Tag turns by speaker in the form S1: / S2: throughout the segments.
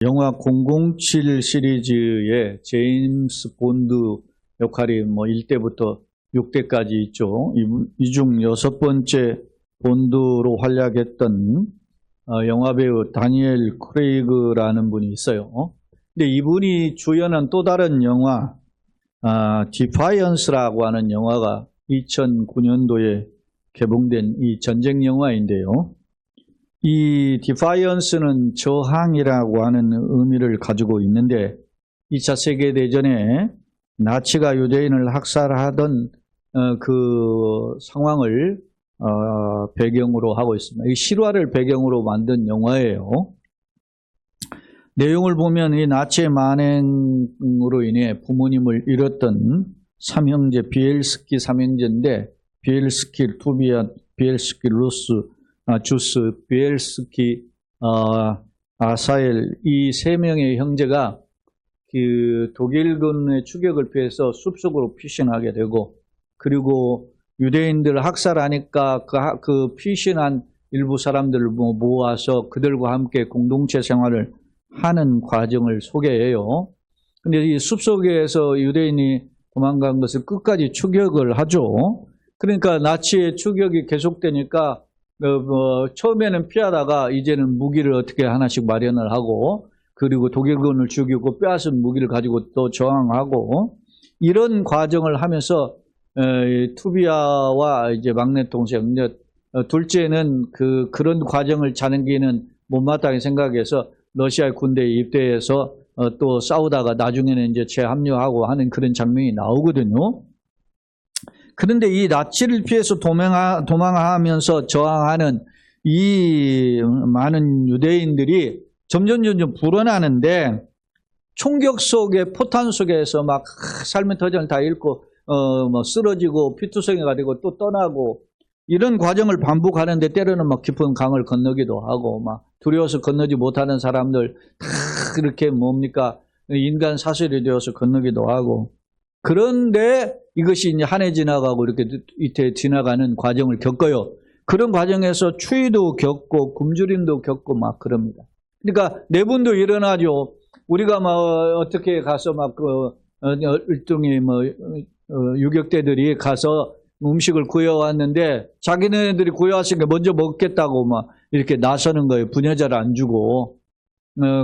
S1: 영화 007 시리즈의 제임스 본드 역할이 뭐 1대부터 6대까지 있죠. 이 중 6번째 본드로 활약했던 영화배우 다니엘 크레이그라는 분이 있어요. 근데 이분이 주연한 또 다른 영화 디파이언스라고 하는 영화가 2009년도에 개봉된 이 전쟁 영화인데요. 이 디파이언스는 저항이라고 하는 의미를 가지고 있는데 2차 세계대전에 나치가 유대인을 학살하던 그 상황을 배경으로 하고 있습니다. 이 실화를 배경으로 만든 영화예요. 내용을 보면 이 나치의 만행으로 인해 부모님을 잃었던 삼형제 비엘스키 삼형제인데 비엘스키 투비아, 비엘스키 루스, 주스, 비엘스키, 아사엘 이 세 명의 형제가 그 독일군의 추격을 피해서 숲속으로 피신하게 되고 그리고 유대인들을 학살하니까 그 피신한 일부 사람들을 모아서 그들과 함께 공동체 생활을 하는 과정을 소개해요. 근데 이 숲속에서 유대인이 도망간 것을 끝까지 추격을 하죠. 그러니까 나치의 추격이 계속되니까 처음에는 피하다가 이제는 무기를 어떻게 하나씩 마련을 하고 그리고 독일군을 죽이고 빼앗은 무기를 가지고 또 저항하고 이런 과정을 하면서 투비아와 이제 막내 동생 둘째는 그런 과정을 자는기는 못마땅히 생각해서 러시아 군대에 입대해서 또 싸우다가 나중에는 이제 재합류하고 하는 그런 장면이 나오거든요. 그런데 이 나치를 피해서 도망하면서 저항하는 이 많은 유대인들이 점점 불어나는데 총격 속에 포탄 속에서 막 삶의 터전을 다 잃고 뭐 쓰러지고 피투성이가 되고 또 떠나고 이런 과정을 반복하는데 때로는 막 깊은 강을 건너기도 하고 막 두려워서 건너지 못하는 사람들 다 그렇게 뭡니까 인간 사슬이 되어서 건너기도 하고 그런데 이것이 이제 한 해 지나가고 이렇게 이태 지나가는 과정을 겪어요. 그런 과정에서 추위도 겪고 굶주림도 겪고 막 그럽니다. 그러니까 내분도 일어나죠. 우리가 막 어떻게 가서 막 일종의 뭐 유격대들이 가서 음식을 구해왔는데 자기네들이 구해왔으니까 먼저 먹겠다고 막 이렇게 나서는 거예요. 부녀자를 안 주고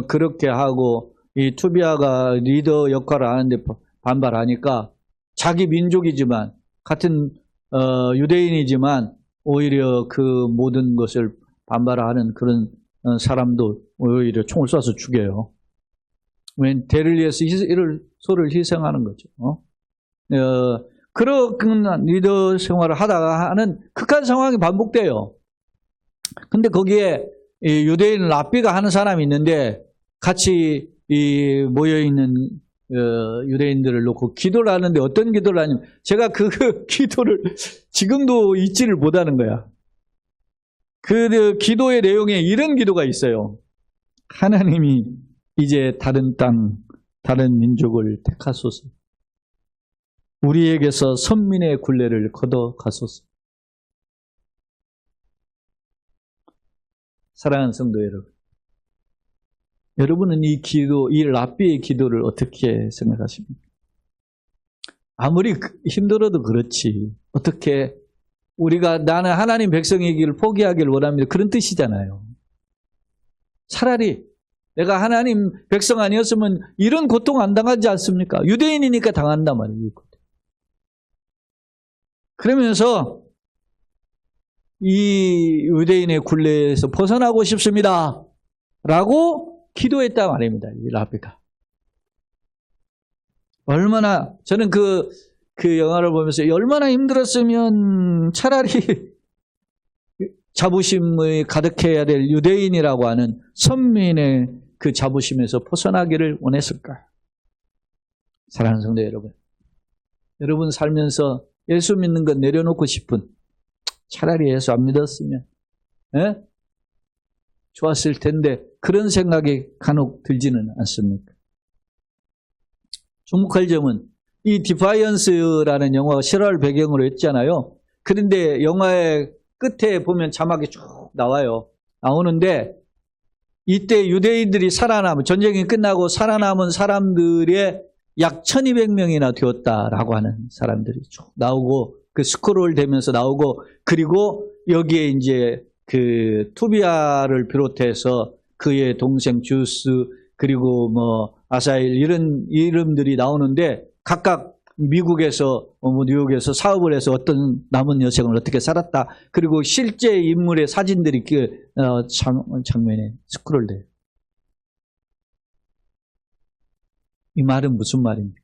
S1: 그렇게 하고 이 투비아가 리더 역할을 하는데 반발하니까 자기 민족이지만 같은 유대인이지만 오히려 그 모든 것을 반발하는 그런 사람도 오히려 총을 쏴서 죽여요. 왜 대를 위해서 서로를 희생하는 거죠. 그런 리더 생활을 하다가 하는 극한 상황이 반복돼요. 근데 거기에 유대인 랍비가 하는 사람이 있는데 같이 모여있는 유대인들을 놓고 기도를 하는데 어떤 기도를 하냐면 제가 그 기도를 지금도 잊지를 못하는 거야. 그 기도의 내용에 이런 기도가 있어요. 하나님이 이제 다른 땅, 다른 민족을 택하소서. 우리에게서 선민의 굴레를 걷어 가소서. 사랑하는 성도 여러분. 여러분은 이 기도, 이 랍비의 기도를 어떻게 생각하십니까? 아무리 힘들어도 그렇지. 어떻게 우리가 나는 하나님 백성이기를 포기하기를 원합니다. 그런 뜻이잖아요. 차라리 내가 하나님 백성 아니었으면 이런 고통 안 당하지 않습니까? 유대인이니까 당한단 말이에요. 그러면서 이 유대인의 굴레에서 벗어나고 싶습니다. 라고 기도했단 말입니다. 이 랍비가. 얼마나 저는 그 영화를 보면서 얼마나 힘들었으면 차라리 자부심이 가득해야 될 유대인이라고 하는 선민의 그 자부심에서 벗어나기를 원했을까? 사랑하는 성도 여러분. 여러분 살면서 예수 믿는 것 내려놓고 싶은 차라리 예수 안 믿었으면 좋았을 텐데 그런 생각이 간혹 들지는 않습니까? 주목할 점은 이 디파이언스라는 영화가 실화를 배경으로 했잖아요. 그런데 영화의 끝에 보면 자막이 쭉 나와요. 나오는데 이때 유대인들이 전쟁이 끝나고 살아남은 사람들의 약 1200명이나 되었다라고 하는 사람들이 쭉 나오고, 그 스크롤 되면서 나오고, 그리고 여기에 이제 그 투비아를 비롯해서 그의 동생 주스, 그리고 뭐 아사일, 이런 이름들이 나오는데, 각각 미국에서 뉴욕에서 사업을 해서 어떤 남은 여생을 어떻게 살았다, 그리고 실제 인물의 사진들이 그 장면에 스크롤돼요. 이 말은 무슨 말입니까?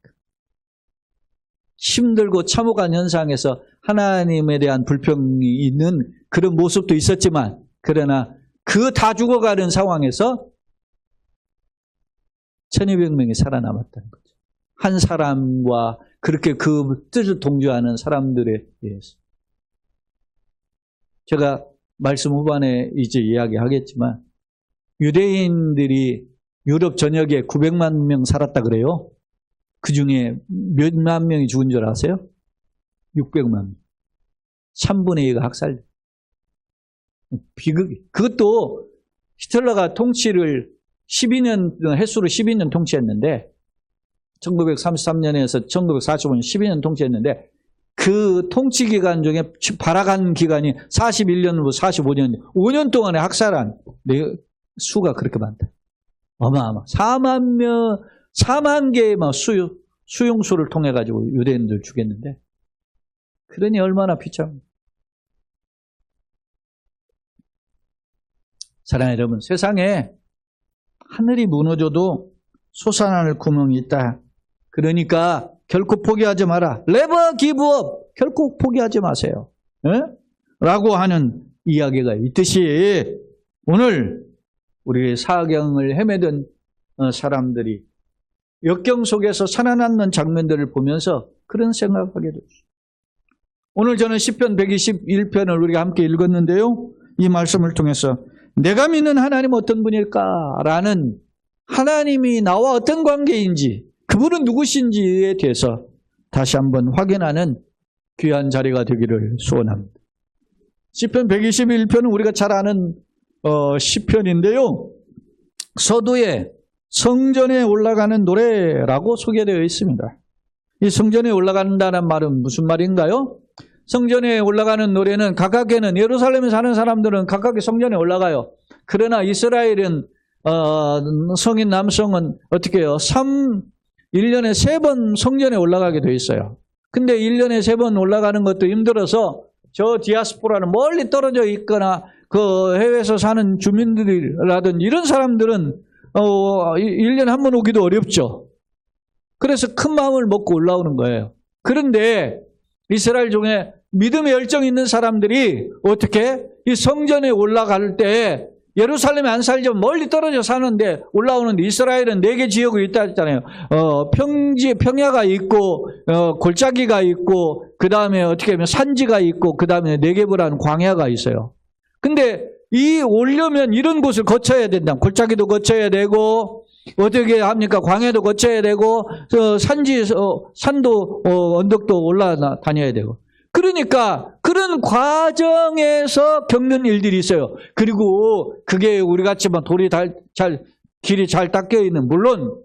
S1: 힘들고 참혹한 현상에서 하나님에 대한 불평이 있는 그런 모습도 있었지만, 그러나 그 다 죽어가는 상황에서 1200명이 살아남았다는 거죠. 한 사람과 그렇게 그 뜻을 동조하는 사람들에 의해서. 제가 말씀 후반에 이제 이야기하겠지만, 유대인들이 유럽 전역에 900만 명 살았다 그래요. 그 중에 몇만 명이 죽은 줄 아세요? 600만 명. 3분의 2가 학살돼. 그것도 히틀러가 통치를 12년, 횟수로 12년 통치했는데, 1933년에서 1945년 12년 통치했는데, 그 통치 기간 중에 발악한 기간이 41년부터 45년, 5년 동안에 학살한 수가 그렇게 많다. 어마어마. 4만 개의 수용소를 통해 가지고 유대인들 죽였는데, 그러니 얼마나 비참합니까? 사랑하는 여러분, 세상에 하늘이 무너져도 솟아날 구멍이 있다. 그러니까 결코 포기하지 마라. Never give up. 결코 포기하지 마세요. 라고 하는 이야기가 있듯이, 오늘 우리 사경을 헤매던 사람들이 역경 속에서 살아남는 장면들을 보면서 그런 생각하게 됐어요. 오늘 저는 시편 121편을 우리가 함께 읽었는데요. 이 말씀을 통해서 내가 믿는 하나님 어떤 분일까라는, 하나님이 나와 어떤 관계인지, 그분은 누구신지에 대해서 다시 한번 확인하는 귀한 자리가 되기를 소원합니다. 시편 121편은 우리가 잘 아는 시편인데요. 서두에 성전에 올라가는 노래라고 소개되어 있습니다. 이 성전에 올라간다는 말은 무슨 말인가요? 성전에 올라가는 노래는 각각에는, 예루살렘에 사는 사람들은 각각의 성전에 올라가요. 그러나 이스라엘은 성인 남성은 어떻게 해요? 1년에 3번 성전에 올라가게 돼 있어요. 근데 1년에 3번 올라가는 것도 힘들어서 저 디아스포라는 멀리 떨어져 있거나 그 해외에서 사는 주민들이라든지 이런 사람들은 1년에 한 번 오기도 어렵죠. 그래서 큰 마음을 먹고 올라오는 거예요. 그런데 이스라엘 중에 믿음의 열정 있는 사람들이 어떻게 이 성전에 올라갈 때, 예루살렘에 안 살지만 멀리 떨어져 사는데 올라오는데, 이스라엘은 4개 지역이 있다 했잖아요. 평야가 있고, 골짜기가 있고, 그 다음에 어떻게 하면 산지가 있고, 그 다음에 네게브라는 광야가 있어요. 근데 이 오려면 이런 곳을 거쳐야 된다. 골짜기도 거쳐야 되고, 어떻게 합니까? 광야도 거쳐야 되고, 산도, 언덕도 올라다녀야 되고. 그러니까 그런 과정에서 겪는 일들이 있어요. 그리고 그게 우리 같지만 길이 잘 닦여 있는, 물론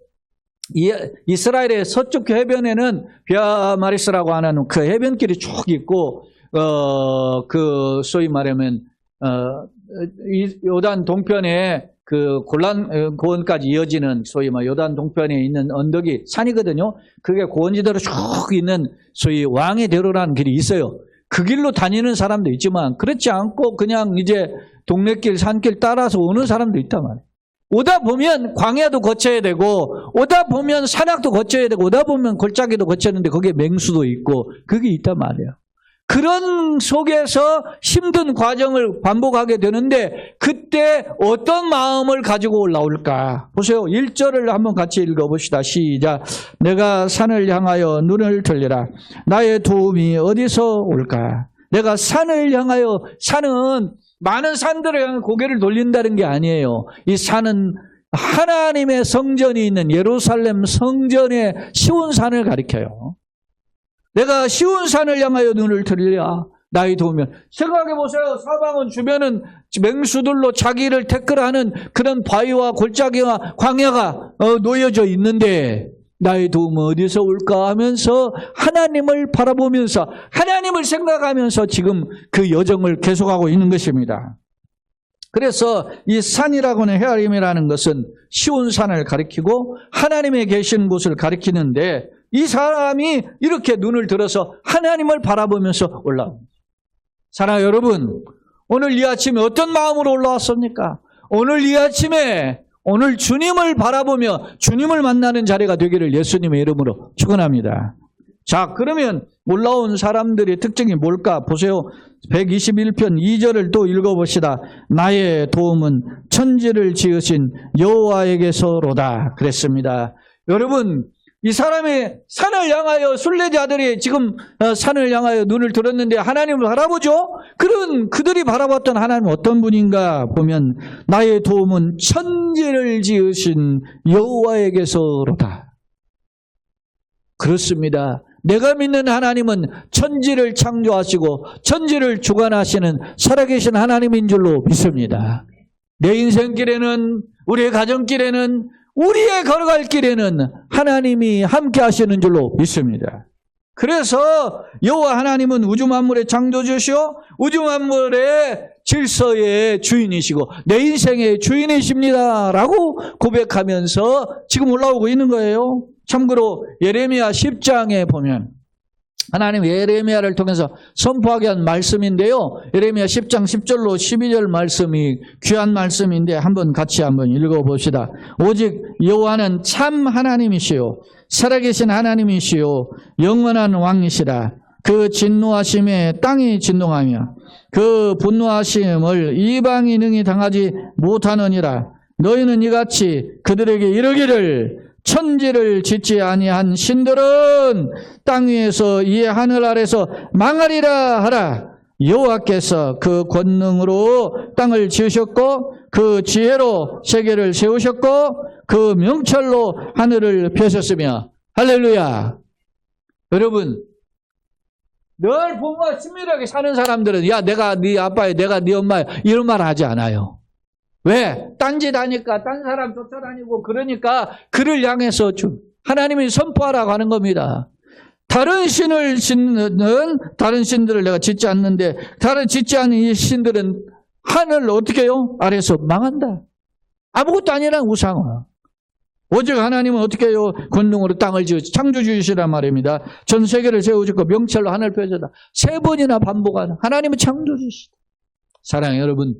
S1: 이스라엘의 서쪽 해변에는 비아마리스라고 하는 그 해변길이 쭉 있고, 그 소위 말하면 요단 동편에 그 고원까지 이어지는 소위 요단 동편에 있는 언덕이 산이거든요. 그게 고원지대로 쭉 있는 소위 왕의 대로라는 길이 있어요. 그 길로 다니는 사람도 있지만, 그렇지 않고 그냥 이제 동네길, 산길 따라서 오는 사람도 있단 말이에요. 오다 보면 광야도 거쳐야 되고, 오다 보면 산악도 거쳐야 되고, 오다 보면 골짜기도 거쳤는데 거기에 맹수도 있고, 그게 있단 말이에요. 그런 속에서 힘든 과정을 반복하게 되는데, 그때 어떤 마음을 가지고 올라올까? 보세요. 1절을 한번 같이 읽어봅시다. 시작. 내가 산을 향하여 눈을 들리라. 나의 도움이 어디서 올까? 내가 산을 향하여, 산은 많은 산들을 향해 고개를 돌린다는 게 아니에요. 이 산은 하나님의 성전이 있는 예루살렘 성전의 시온산을 가리켜요. 내가 시온산을 향하여 눈을 들리라. 나의 도우면. 생각해 보세요. 사방은 주변은 맹수들로 자기를 태클하는 그런 바위와 골짜기와 광야가 놓여져 있는데 나의 도움은 어디서 올까 하면서 하나님을 바라보면서 하나님을 생각하면서 지금 그 여정을 계속하고 있는 것입니다. 그래서 이 산이라고는 헤아림이라는 것은 시온 산을 가리키고 하나님의 계신 곳을 가리키는데 이 사람이 이렇게 눈을 들어서 하나님을 바라보면서 올라옵니다. 사랑하는 여러분, 오늘 이 아침에 어떤 마음으로 올라왔습니까? 오늘 이 아침에 오늘 주님을 바라보며 주님을 만나는 자리가 되기를 예수님의 이름으로 축원합니다. 자, 그러면 올라온 사람들의 특징이 뭘까? 보세요. 121편 2절을 또 읽어봅시다. 나의 도움은 천지를 지으신 여호와에게서로다 그랬습니다. 여러분, 이 사람이 산을 향하여 순례자들이 지금 산을 향하여 눈을 들었는데 하나님을 바라보죠. 그런 그들이 바라봤던 하나님은 어떤 분인가 보면 나의 도움은 천지를 지으신 여호와에게서로다. 그렇습니다. 내가 믿는 하나님은 천지를 창조하시고 천지를 주관하시는 살아계신 하나님인 줄로 믿습니다. 내 인생길에는, 우리의 가정길에는, 우리의 걸어갈 길에는 하나님이 함께 하시는 줄로 믿습니다. 그래서 여호와 하나님은 우주 만물의 창조주시오, 우주 만물의 질서의 주인이시고 내 인생의 주인이십니다 라고 고백하면서 지금 올라오고 있는 거예요. 참고로 예레미야 10장에 보면 하나님 예레미야를 통해서 선포하게 한 말씀인데요. 예레미야 10장 10절로 12절 말씀이 귀한 말씀인데 한번 같이 한번 읽어봅시다. 오직 여호와는 참 하나님이시요 살아계신 하나님이시요 영원한 왕이시라. 그 진노하심에 땅이 진동하며 그 분노하심을 이방이 능히 당하지 못하느니라. 너희는 이같이 그들에게 이르기를 천지를 짓지 아니한 신들은 땅 위에서 이 하늘 아래서 망하리라 하라. 여호와께서 그 권능으로 땅을 지으셨고 그 지혜로 세계를 세우셨고 그 명철로 하늘을 펴셨으며. 할렐루야. 여러분, 늘 부모가 친밀하게 사는 사람들은 야 내가 네 아빠야, 내가 네 엄마야 이런 말 하지 않아요. 왜? 딴짓 하니까 딴 사람 쫓아다니고 그러니까 그를 향해서 하나님이 선포하라고 하는 겁니다. 다른 신을 짓는 다른 신들을 내가 짓지 않는데 다른 짓지 않은 이 신들은 하늘을 어떻게 해요? 아래서 망한다. 아무것도 아니란 우상화. 오직 하나님은 어떻게 해요? 권능으로 땅을 지으시 창조주이시란 말입니다. 전 세계를 세우시고 명철로 하늘을 펴셨다. 3번이나 반복하는 하나님은 창조주시다. 사랑해요 여러분,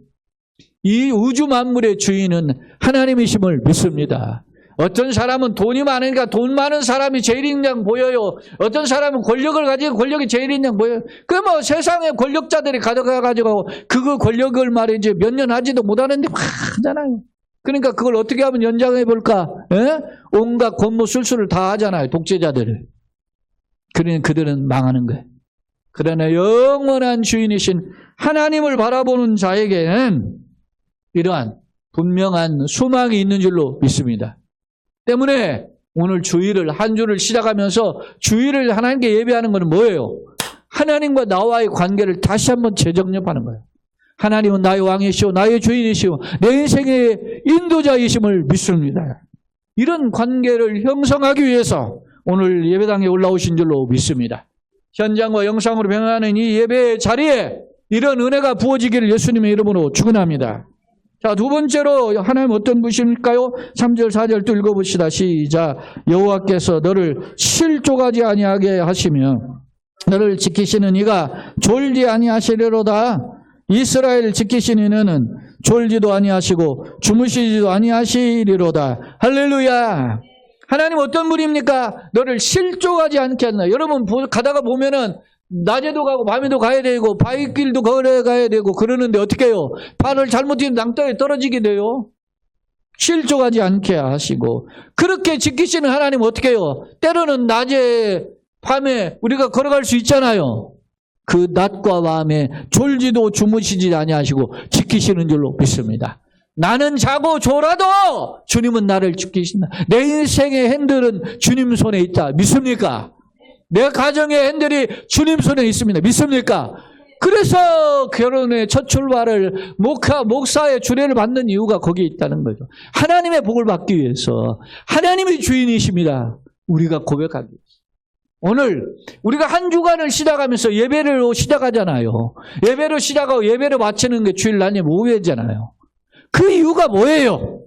S1: 이 우주 만물의 주인은 하나님이심을 믿습니다. 어떤 사람은 돈이 많으니까 돈 많은 사람이 제일인 양 보여요. 어떤 사람은 권력을 가지고 권력이 제일인 양 보여요. 그 뭐 세상에 권력자들이 가져가가지고 그 권력을 말이지 몇 년 하지도 못하는데 막 하잖아요. 그러니까 그걸 어떻게 하면 연장해 볼까? 에? 온갖 권모 술수를 다 하잖아요. 독재자들을. 그러니 그들은 망하는 거예요. 그러나 영원한 주인이신 하나님을 바라보는 자에게는 이러한 분명한 소망이 있는 줄로 믿습니다. 때문에 오늘 주일을 한 주를 시작하면서 주일을 하나님께 예배하는 것은 뭐예요? 하나님과 나와의 관계를 다시 한번 재정립하는 거예요. 하나님은 나의 왕이시오, 나의 주인이시오, 내 인생의 인도자이심을 믿습니다. 이런 관계를 형성하기 위해서 오늘 예배당에 올라오신 줄로 믿습니다. 현장과 영상으로 병행하는 이 예배 자리에 이런 은혜가 부어지기를 예수님의 이름으로 축원합니다. 자, 두 번째로 하나님 어떤 분이실까요? 3절 4절 또 읽어봅시다. 시작. 여호와께서 너를 실족하지 아니하게 하시며 너를 지키시는 이가 졸지 아니하시리로다. 이스라엘을 지키시는 이는 졸지도 아니하시고 주무시지도 아니하시리로다. 할렐루야. 하나님 어떤 분입니까? 너를 실족하지 않게 한다. 여러분 가다가 보면은 낮에도 가고 밤에도 가야 되고 바위길도 걸어가야 되고 그러는데 어떻게 해요? 발을 잘못 뛰면 낭떠에 떨어지게 돼요. 실족하지 않게 하시고 그렇게 지키시는 하나님 어떻게 해요? 때로는 낮에 밤에 우리가 걸어갈 수 있잖아요. 그 낮과 밤에 졸지도 주무시지 아니하시고 지키시는 줄로 믿습니다. 나는 자고 졸아도 주님은 나를 지키신다. 내 인생의 핸들은 주님 손에 있다. 믿습니까? 내 가정의 핸들이 주님 손에 있습니다. 믿습니까? 그래서 결혼의 첫 출발을 목사의 주례를 받는 이유가 거기에 있다는 거죠. 하나님의 복을 받기 위해서 하나님이 주인이십니다. 우리가 고백하기 위해서. 오늘 우리가 한 주간을 시작하면서 예배로 시작하잖아요. 예배로 시작하고 예배로 마치는 게 주일 낮에 모회잖아요. 그 이유가 뭐예요?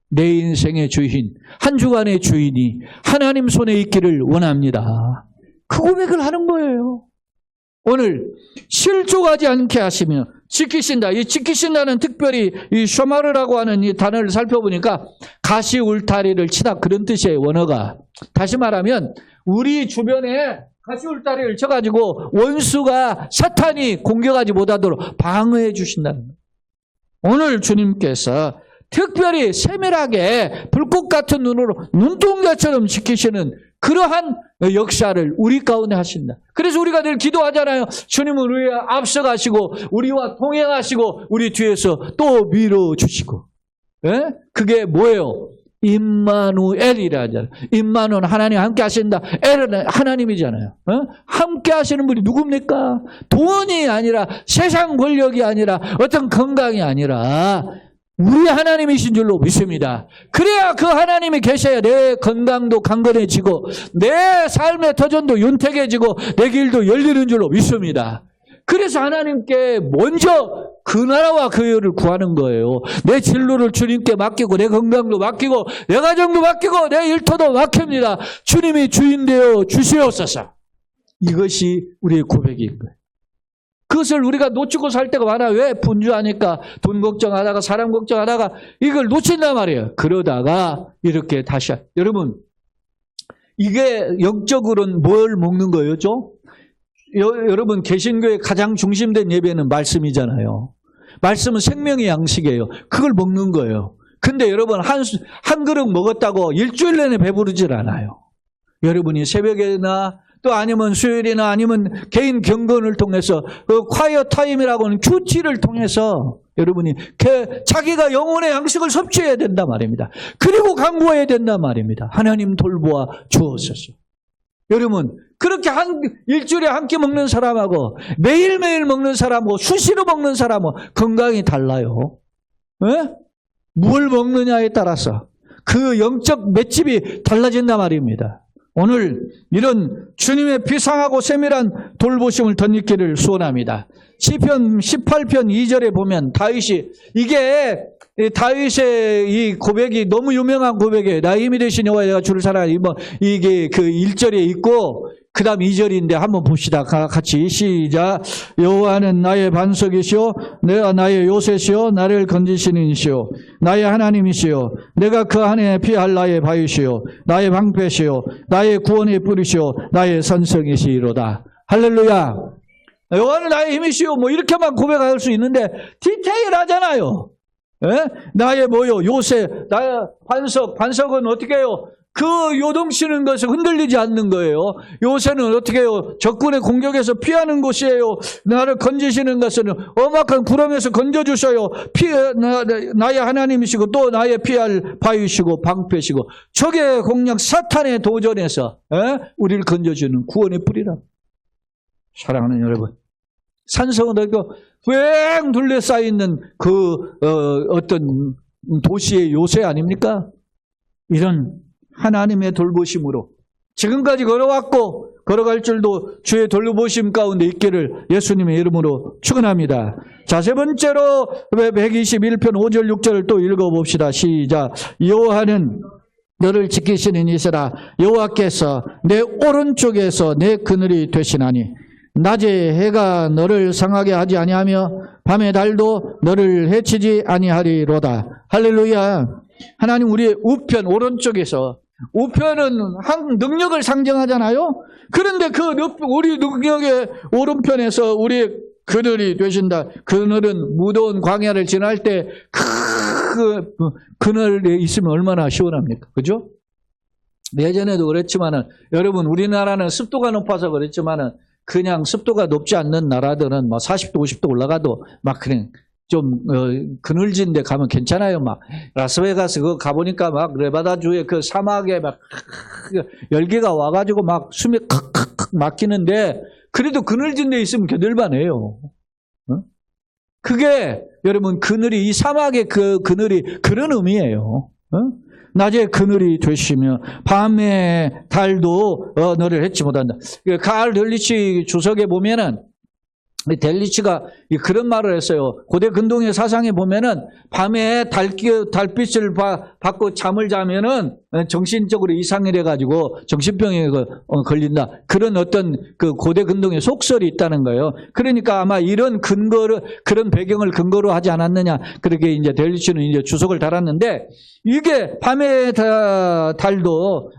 S1: 내 인생의 주인, 한 주간의 주인이 하나님 손에 있기를 원합니다. 그 고백을 하는 거예요. 오늘 실족하지 않게 하시며 지키신다. 이 지키신다는 특별히 이 쇼마르라고 하는 이 단어를 살펴보니까 가시 울타리를 치다 그런 뜻이에요. 원어가. 다시 말하면 우리 주변에 가시 울타리를 쳐가지고 원수가 사탄이 공격하지 못하도록 방어해 주신다는 거예요. 오늘 주님께서 특별히 세밀하게 불꽃 같은 눈으로 눈동자처럼 지키시는 그러한 역사를 우리 가운데 하신다. 그래서 우리가 늘 기도하잖아요. 주님은 우리와 앞서가시고 우리와 동행하시고 우리 뒤에서 또 밀어주시고. 예? 그게 뭐예요? 임마누엘이라 하잖아요. 임마누엘 하나님 함께 하신다. 엘은 하나님이잖아요. 함께 하시는 분이 누굽니까? 돈이 아니라 세상 권력이 아니라 어떤 건강이 아니라 우리 하나님이신 줄로 믿습니다. 그래야 그 하나님이 계셔야 내 건강도 강건해지고 내 삶의 터전도 윤택해지고 내 길도 열리는 줄로 믿습니다. 그래서 하나님께 먼저 그 나라와 그 의를 구하는 거예요. 내 진로를 주님께 맡기고 내 건강도 맡기고 내 가정도 맡기고 내 일터도 맡깁니다. 주님이 주인 되어 주시옵소서. 이것이 우리의 고백인 거예요. 그것을 우리가 놓치고 살 때가 많아요. 왜? 분주하니까 돈 걱정하다가 사람 걱정하다가 이걸 놓친단 말이에요. 그러다가 이렇게 다시 여러분 이게 영적으로는 뭘 먹는 거예요? 여러분 개신교의 가장 중심된 예배는 말씀이잖아요. 말씀은 생명의 양식이에요. 그걸 먹는 거예요. 근데 여러분 한 그릇 먹었다고 일주일 내내 배부르질 않아요. 여러분이 새벽에나 또 아니면 수요일이나 아니면 개인 경건을 통해서 그 콰이어 타임이라고 하는 큐티를 통해서 여러분이 자기가 영혼의 양식을 섭취해야 된단 말입니다. 그리고 강구해야 된단 말입니다. 하나님 돌보아 주옵소서. 여러분 그렇게 일주일에 한 끼 먹는 사람하고 매일매일 먹는 사람하고 수시로 먹는 사람하고 건강이 달라요. 네? 뭘 먹느냐에 따라서 그 영적 맷집이 달라진단 말입니다. 오늘 이런 주님의 비상하고 세밀한 돌보심을 덧입기를 소원합니다. 시편 18편 2절에 보면 다윗의 이 고백이 너무 유명한 고백이에요. 나의 힘이 되신 여호와 내가 주를 사랑하니 이게 그 1절에 있고 그 다음 2절인데 한번 봅시다. 같이 시작. 여호와는 나의 반석이시오 내가 나의 요새시오 나를 건지시는 이시오 나의 하나님이시오 내가 그 안에 피할 나의 바위시오 나의 방패시오 나의 구원의 뿌리시오 나의 선성이시로다. 할렐루야. 여호와는 나의 힘이시오 이렇게만 고백할 수 있는데 디테일하잖아요. 예? 나의 요새 나의 반석은 어떻게 해요? 그 요동치는 것을 흔들리지 않는 거예요. 요새는 어떻게 해요? 적군의 공격에서 피하는 곳이에요. 나를 건지시는 것은 엄악한 구름에서 건져주셔요. 나의 하나님이시고 또 나의 피할 바위시고 방패시고 적의 공략 사탄의 도전에서 우리를 건져주는 구원의 뿌리라. 사랑하는 여러분, 산성은 휑 둘러싸여 있는 어떤 도시의 요새 아닙니까? 이런 하나님의 돌보심으로 지금까지 걸어왔고 걸어갈 줄도 주의 돌보심 가운데 있기를 예수님의 이름으로 축원합니다. 자, 세 번째로 121편 5절 6절을 또 읽어봅시다. 시작. 여호와는 너를 지키시는 이스라 여호와께서 내 오른쪽에서 내 그늘이 되시나니 낮에 해가 너를 상하게 하지 아니하며 밤의 달도 너를 해치지 아니하리로다. 할렐루야. 하나님 우리의 우편 오른쪽에서 우편은 능력을 상징하잖아요. 그런데 그 우리 능력의 오른편에서 우리의 그늘이 되신다. 그늘은 무더운 광야를 지날 때 그 그늘에 있으면 얼마나 시원합니까? 그죠? 예전에도 그랬지만은 여러분 우리나라는 습도가 높아서 그랬지만은 그냥 습도가 높지 않는 나라들은 40도 50도 올라가도 막 그냥 좀 그늘진 데 가면 괜찮아요. 막 라스베가스 그거 가보니까 막 레바다주의 그 사막에 막 열기가 와가지고 막 숨이 칵칵칵 막히는데 그래도 그늘진 데 있으면 겨들만해요. 그게 여러분 그늘이 이 사막의 그 그늘이 그런 의미예요. 낮에 그늘이 되시며 밤에 달도 너를 해치 못한다. 가을 델리치 주석에 보면은 델리치가 그런 말을 했어요. 고대 근동의 사상에 보면은 밤에 달빛을 받고 잠을 자면은 정신적으로 이상이 돼가지고 정신병에 걸린다. 그런 어떤 그 고대 근동의 속설이 있다는 거예요. 그러니까 아마 이런 그런 배경을 근거로 하지 않았느냐. 그렇게 이제 델리치는 이제 주석을 달았는데 이게 밤에 달도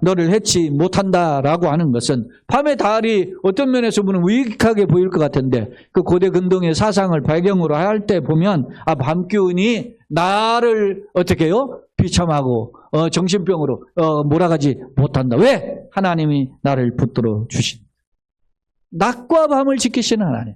S1: 너를 해치 못한다라고 하는 것은 밤의 달이 어떤 면에서 보면 유익하게 보일 것 같은데 그 고대 근동의 사상을 배경으로 할 때 보면 밤 기운이 나를 어떻게 해요? 비참하고 정신병으로 몰아가지 못한다. 왜? 하나님이 나를 붙들어 주신 낮과 밤을 지키시는 하나님,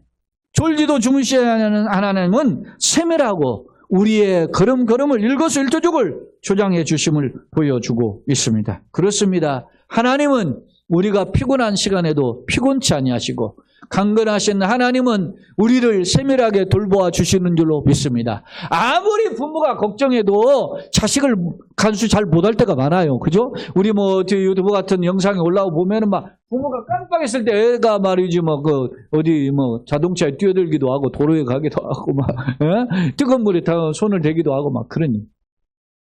S1: 졸지도 주무셔야 하는 하나님은 세밀하고 우리의 걸음걸음을 일거수일투족을 조장해 주심을 보여주고 있습니다. 그렇습니다. 하나님은 우리가 피곤한 시간에도 피곤치 아니하시고 강건하신 하나님은 우리를 세밀하게 돌보아 주시는 줄로 믿습니다. 아무리 부모가 걱정해도 자식을 간수 잘 못할 때가 많아요. 그죠? 우리 뭐 유튜브 같은 영상이 올라오고 보면은 막 부모가 깜빡했을 때 애가 말이지 뭐 어디 뭐 자동차에 뛰어들기도 하고 도로에 가기도 하고 막 뜨거운 물에 다 손을 대기도 하고 막 그러니.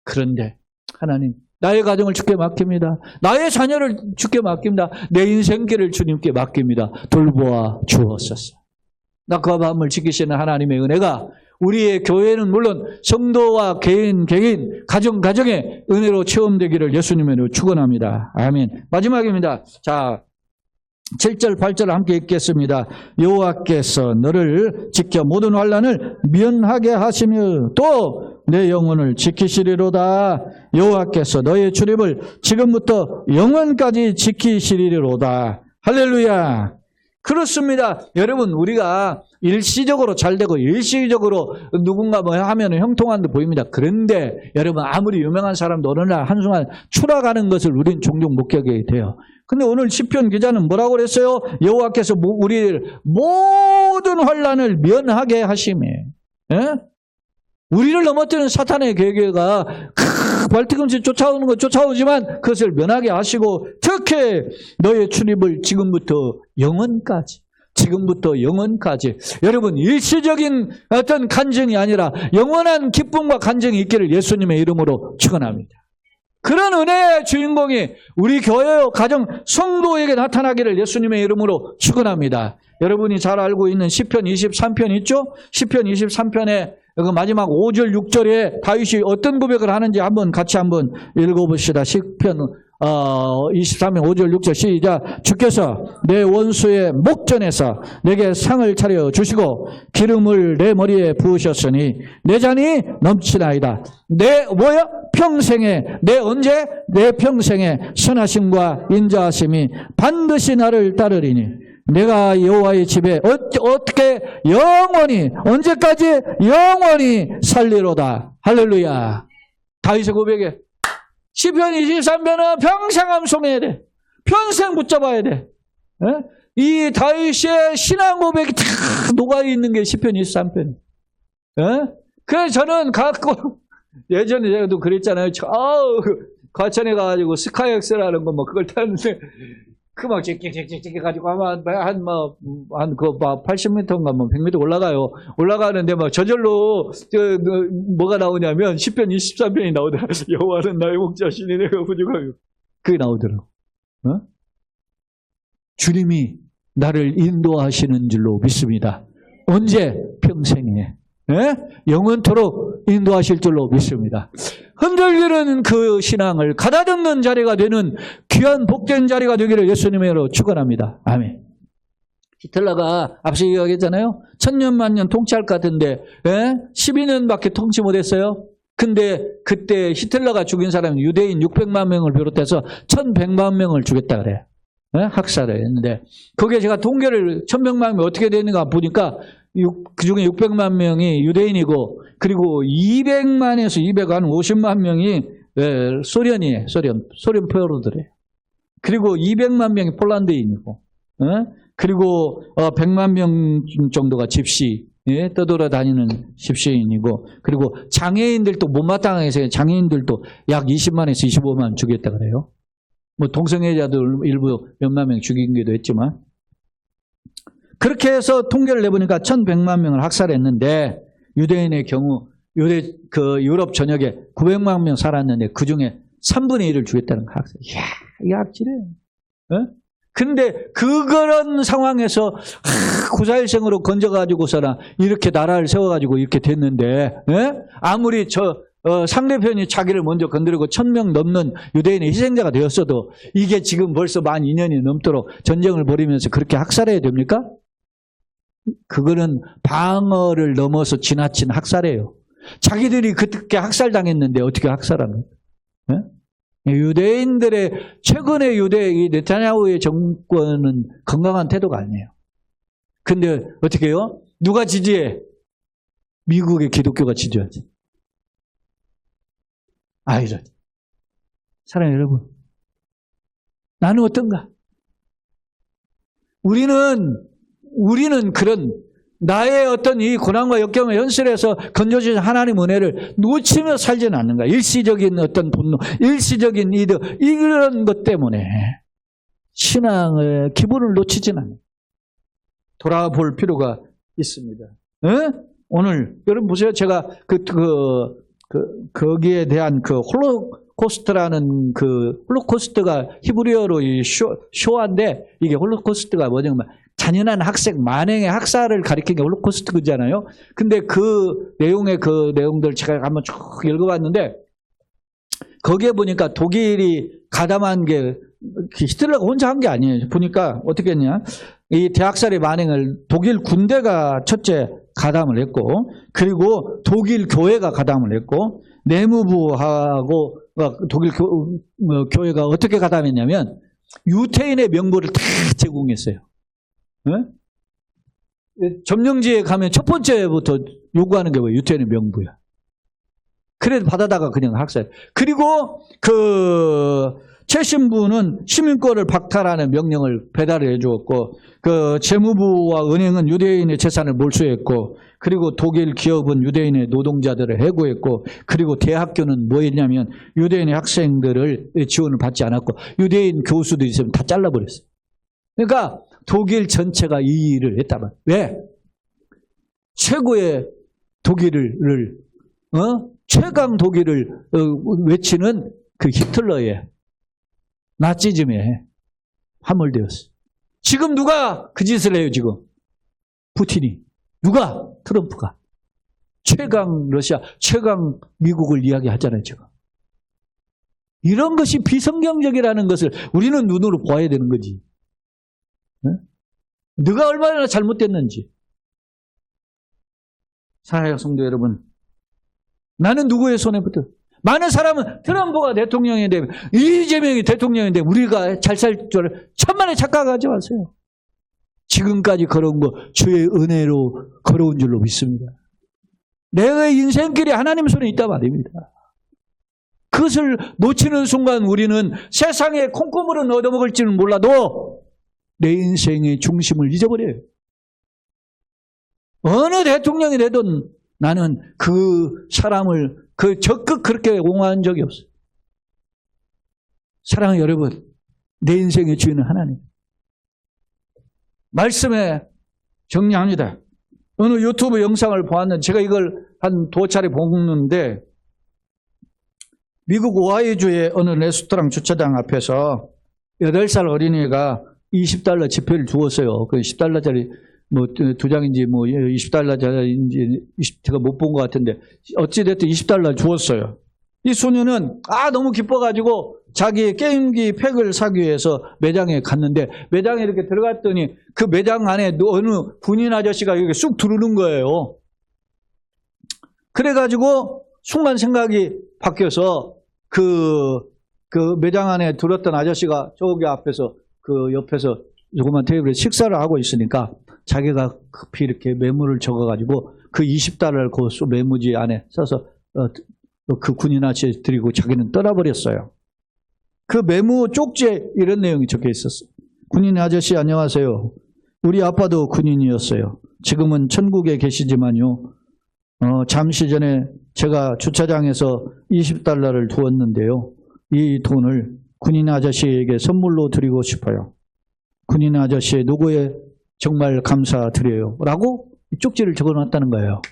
S1: 그런데 하나님 나의 가정을 주께 맡깁니다. 나의 자녀를 주께 맡깁니다. 내 인생길을 주님께 맡깁니다. 돌보아 주옵소서. 낮과 밤을 지키시는 하나님의 은혜가 우리의 교회는 물론 성도와 개인, 가정의 은혜로 체험되기를 예수님으로 축원합니다. 아멘. 마지막입니다. 자, 7절, 8절 함께 읽겠습니다. 여호와께서 너를 지켜 모든 환난을 면하게 하시며 또 내 영혼을 지키시리로다. 여호와께서 너의 출입을 지금부터 영원까지 지키시리로다. 할렐루야. 그렇습니다. 여러분 우리가 일시적으로 잘 되고 일시적으로 누군가 뭐 하면 형통한 데 보입니다. 그런데 여러분 아무리 유명한 사람도 어느 날 한순간 추락하는 것을 우린 종종 목격하게 돼요. 근데 오늘 시편 기자는 뭐라고 그랬어요? 여호와께서 우리를 모든 환난을 면하게 하시며 우리를 넘어뜨리는 사탄의 계계가 발뒤꿈치 쫓아오는 것 쫓아오지만 그것을 면하게 하시고 특히 너의 출입을 지금부터 영원까지 여러분 일시적인 어떤 간증이 아니라 영원한 기쁨과 간증이 있기를 예수님의 이름으로 축원합니다. 그런 은혜의 주인공이 우리 교회 가정 성도에게 나타나기를 예수님의 이름으로 축원합니다. 여러분이 잘 알고 있는 시편 23편 있죠? 시편 23편에 그 마지막 5절 6절에 다윗이 어떤 고백을 하는지 같이 한번 읽어봅시다. 시편 23편 5절 6절 시작. 주께서 내 원수의 목전에서 내게 상을 차려 주시고 기름을 내 머리에 부으셨으니 내 잔이 넘치나이다. 내 평생에 선하심과 인자하심이 반드시 나를 따르리니 내가 여호와의 집에 어떻게 언제까지 영원히 살리로다. 할렐루야. 다윗의 고백에 시편 23편은 평생 암송해야 돼. 평생 붙잡아야 돼. 이 다윗의 신앙 고백이 다 녹아있는 게 시편 23편. 그래서 저는 예전에 제가도 그랬잖아요. 과천에 가가지고 스카이엑스라는 거 그걸 타는데 막 찍찍찍찍 해가지고 아마 한 80m인가 100m 올라가요. 올라가는데 저절로 뭐가 나오냐면 시편 23편이 나오더라. 여호와는 나의 목자시니 내가 부족하고 그게 나오더라고. 주님이 나를 인도하시는 줄로 믿습니다. 언제? 평생에. 영원토록 인도하실 줄로 믿습니다. 흔들리는 그 신앙을 가다듬는 자리가 되는 귀한 복된 자리가 되기를 예수님으로 축원합니다. 아멘. 히틀러가 앞서 이야기했잖아요. 천년만년 통치할 것 같은데 12년밖에 통치 못했어요. 근데 그때 히틀러가 죽인 사람은 유대인 600만 명을 비롯해서 1100만 명을 죽였다 그래요. 학살을 했는데 거기에 제가 통계를 1100만 명이 어떻게 되는가 보니까 그 중에 600만 명이 유대인이고 그리고 200만에서 250만 명이 소련 포로들이에요. 그리고 200만 명이 폴란드인이고 그리고 100만 명 정도가 집시 예, 떠돌아다니는 십시인이고, 그리고 장애인들도 못마땅해서 장애인들도 약 20만에서 25만 죽였다 그래요. 뭐 동성애자들 일부 몇만 명 죽이기도 했지만, 그렇게 해서 통계를 내보니까 1,100만 명을 학살했는데, 유대인의 경우 유럽 전역에 900만 명 살았는데 그 중에 3분의 1을 죽였다는 거야. 이야, 이 악질해. 근데 그런 상황에서 9.4일생으로 건져가지고서는 이렇게 나라를 세워가지고 이렇게 됐는데, 아무리 상대편이 자기를 먼저 건드리고 1,000명 넘는 유대인의 희생자가 되었어도 이게 지금 벌써 만 2년이 넘도록 전쟁을 벌이면서 그렇게 학살해야 됩니까? 그거는 방어를 넘어서 지나친 학살이에요. 자기들이 그렇게 학살당했는데 어떻게 학살하는 거예요? 유대인들의 최근의 이 네타냐후의 정권은 건강한 태도가 아니에요. 근데 어떻게 해요? 누가 지지해? 미국의 기독교가 지지하지. 이런. 사랑하는 여러분, 나는 어떤가? 우리는 그런 나의 어떤 이 고난과 역경을 현실에서 건져주신 하나님 은혜를 놓치며 살지는 않는가. 일시적인 어떤 분노, 일시적인 이득, 이런 것 때문에 신앙의 기본을 놓치지는 않아요. 돌아볼 필요가 있습니다. 오늘 여러분 보세요. 제가 거기에 대한 홀로코스트라는 홀로코스트가 히브리어로 쇼아인데, 이게 홀로코스트가 뭐냐면 잔인한 학색, 만행의 학살을 가리킨 게 홀로코스트잖아요. 근데 그 내용들 제가 한번 쭉 읽어봤는데, 거기에 보니까 독일이 가담한 게 히틀러가 혼자 한 게 아니에요. 보니까 어떻게 했냐. 이 대학살의 만행을 독일 군대가 첫째 가담을 했고, 그리고 독일 교회가 가담을 했고, 내무부하고 독일 교회가 어떻게 가담했냐면 유태인의 명부를 다 제공했어요. 점령지에 가면 첫 번째부터 요구하는 게 뭐예요? 유태인의 명부야. 그래도 받아다가 그냥 학살. 그리고 최신부는 시민권을 박탈하는 명령을 배달을 해주었고, 재무부와 은행은 유대인의 재산을 몰수했고, 그리고 독일 기업은 유대인의 노동자들을 해고했고, 그리고 대학교는 뭐 했냐면 유대인의 학생들을 지원을 받지 않았고, 유대인 교수도 있으면 다 잘라버렸어요. 그러니까 독일 전체가 이 일을 했단 말이에요. 왜? 최고의 독일을 최강 독일을 외치는 그 히틀러의 나치즘에 함몰되었어. 지금 누가 그 짓을 해요? 지금 푸틴이. 누가? 트럼프가. 최강 러시아, 최강 미국을 이야기하잖아요. 지금. 이런 것이 비성경적이라는 것을 우리는 눈으로 봐야 되는 거지. 누가 얼마나 잘못됐는지. 사랑하는 성도 여러분, 나는 누구의 손에 붙어? 많은 사람은 트럼프가 대통령이 되면, 이재명이 대통령이 되면 우리가 잘 살 줄 천만에 착각하지 마세요. 지금까지 걸어온 거 주의 은혜로 걸어온 줄로 믿습니다. 내 인생길이 하나님 손에 있단 말입니다. 그것을 놓치는 순간 우리는 세상의 콩고물은 얻어먹을지는 몰라도 내 인생의 중심을 잊어버려요. 어느 대통령이 되든 나는 그 사람을 적극 그렇게 옹호한 적이 없어요. 사랑하는 여러분, 내 인생의 주인은 하나님. 말씀에 정리합니다. 어느 유튜브 영상을 보았는데, 제가 이걸 한 2차례 보는데, 미국 오하이주의 어느 레스토랑 주차장 앞에서 8살 어린이가 $20 지폐를 주었어요. 그 $10짜리 뭐 2장인지 뭐 $20짜리인지 제가 못 본 것 같은데, 어찌됐든 $20 주었어요. 이 소녀는 너무 기뻐가지고 자기 게임기 팩을 사기 위해서 매장에 갔는데, 매장에 이렇게 들어갔더니 그 매장 안에 어느 군인 아저씨가 이렇게 쑥 들어오는 거예요. 그래가지고 순간 생각이 바뀌어서 그 매장 안에 들었던 아저씨가 저기 앞에서 옆에서 조그만 테이블에 식사를 하고 있으니까 자기가 급히 이렇게 메모를 적어가지고 그 $20를 그 메모지 안에 써서 그 군인 아저씨 드리고 자기는 떠나버렸어요. 그 메모 쪽지에 이런 내용이 적혀 있었어요. 군인 아저씨 안녕하세요. 우리 아빠도 군인이었어요. 지금은 천국에 계시지만요. 잠시 전에 제가 주차장에서 20달러를 두었는데요. 이 돈을 군인 아저씨에게 선물로 드리고 싶어요. 군인 아저씨 누구에 정말 감사드려요. 라고 쪽지를 적어놨다는 거예요.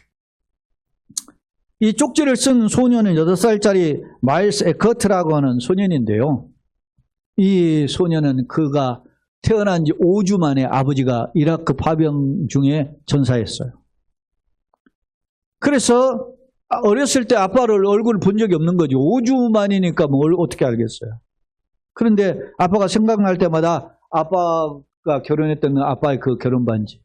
S1: 이 쪽지를 쓴 소년은 8살짜리 마일스 에커트라고 하는 소년인데요. 이 소년은 그가 태어난 지 5주 만에 아버지가 이라크 파병 중에 전사했어요. 그래서 어렸을 때 아빠를 얼굴 본 적이 없는 거죠. 5주 만이니까 뭘 어떻게 알겠어요. 그런데 아빠가 생각날 때마다 아빠가 결혼했던 아빠의 그 결혼 반지,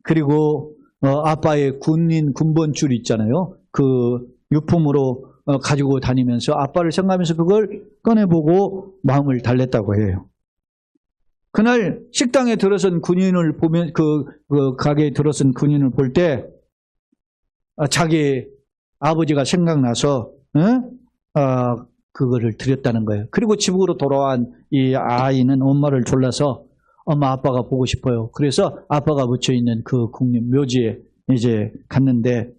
S1: 그리고 아빠의 군번줄 있잖아요. 그 유품으로 가지고 다니면서 아빠를 생각하면서 그걸 꺼내보고 마음을 달랬다고 해요. 그날 식당에 들어선 군인을 보면, 그 가게에 들어선 군인을 볼 때 자기 아버지가 생각나서 그거를 드렸다는 거예요. 그리고 집으로 돌아온 이 아이는 엄마를 졸라서 엄마 아빠가 보고 싶어요. 그래서 아빠가 묻혀있는 그 국립 묘지에 이제 갔는데,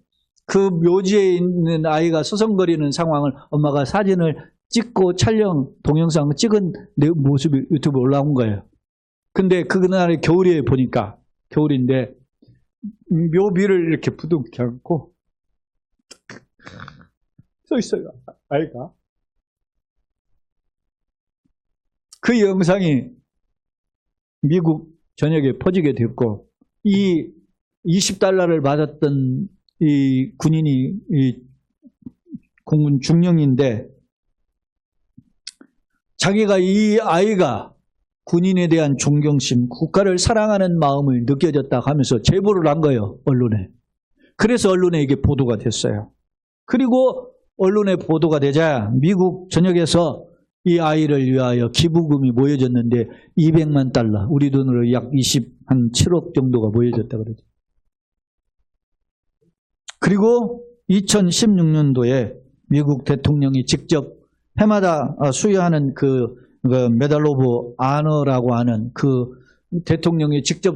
S1: 그 묘지에 있는 아이가 서성거리는 상황을 엄마가 사진을 찍고 동영상을 찍은 내 모습이 유튜브에 올라온 거예요. 근데 그날의 겨울에 보니까, 겨울인데 묘비를 이렇게 부둥켜 안고 서 있어요, 아이가. 그 영상이 미국 전역에 퍼지게 됐고, 이 20달러를 받았던 이 군인이 이 공군 중령인데, 자기가 이 아이가 군인에 대한 존경심, 국가를 사랑하는 마음을 느껴졌다 하면서 제보를 한 거예요, 언론에. 그래서 언론에 이게 보도가 됐어요. 그리고 언론에 보도가 되자 미국 전역에서 이 아이를 위하여 기부금이 모여졌는데 200만 달러, 우리 돈으로 약 7억 정도가 모여졌다 그러죠. 그리고 2016년도에 미국 대통령이 직접 해마다 수여하는 그 메달 오브 아너라고 하는 그 대통령이 직접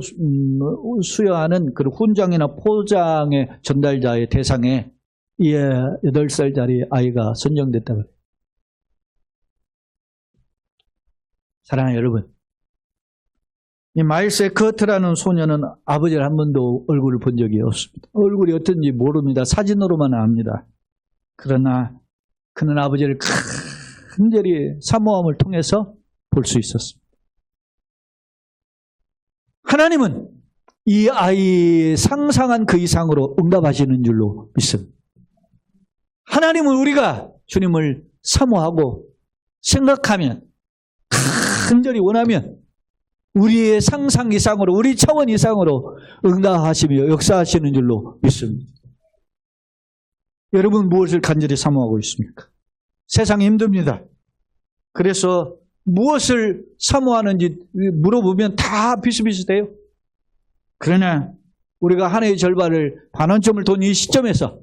S1: 수여하는 그 훈장이나 포장의 전달자의 대상에 이 8살짜리 아이가 선정됐다 그래요. 사랑하는 여러분, 이 마일스 에커트라는 소년은 아버지를 한 번도 얼굴을 본 적이 없습니다. 얼굴이 어떤지 모릅니다. 사진으로만 압니다. 그러나 그는 아버지를 간절히 사모함을 통해서 볼 수 있었습니다. 하나님은 이 아이의 상상한 그 이상으로 응답하시는 줄로 믿습니다. 하나님은 우리가 주님을 사모하고 생각하면, 간절히 원하면 우리의 상상 이상으로, 우리 차원 이상으로 응답하시며 역사하시는 줄로 믿습니다. 여러분 무엇을 간절히 사모하고 있습니까? 세상이 힘듭니다. 그래서 무엇을 사모하는지 물어보면 다 비슷비슷해요. 그러나 우리가 한 해의 절반을, 반원점을 돈 이 시점에서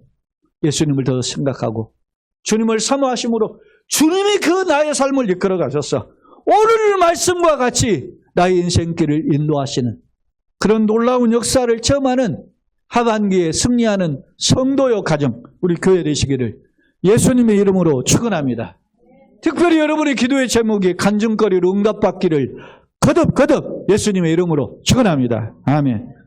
S1: 예수님을 더 생각하고 주님을 사모하심으로 주님이 그 나의 삶을 이끌어 가셔서 오늘 말씀과 같이 나의 인생길을 인도하시는 그런 놀라운 역사를 체험하는 하반기에 승리하는 성도요 가정, 우리 교회 되시기를 예수님의 이름으로 축원합니다. 특별히 여러분의 기도의 제목이 간증거리로 응답받기를 거듭 예수님의 이름으로 축원합니다. 아멘.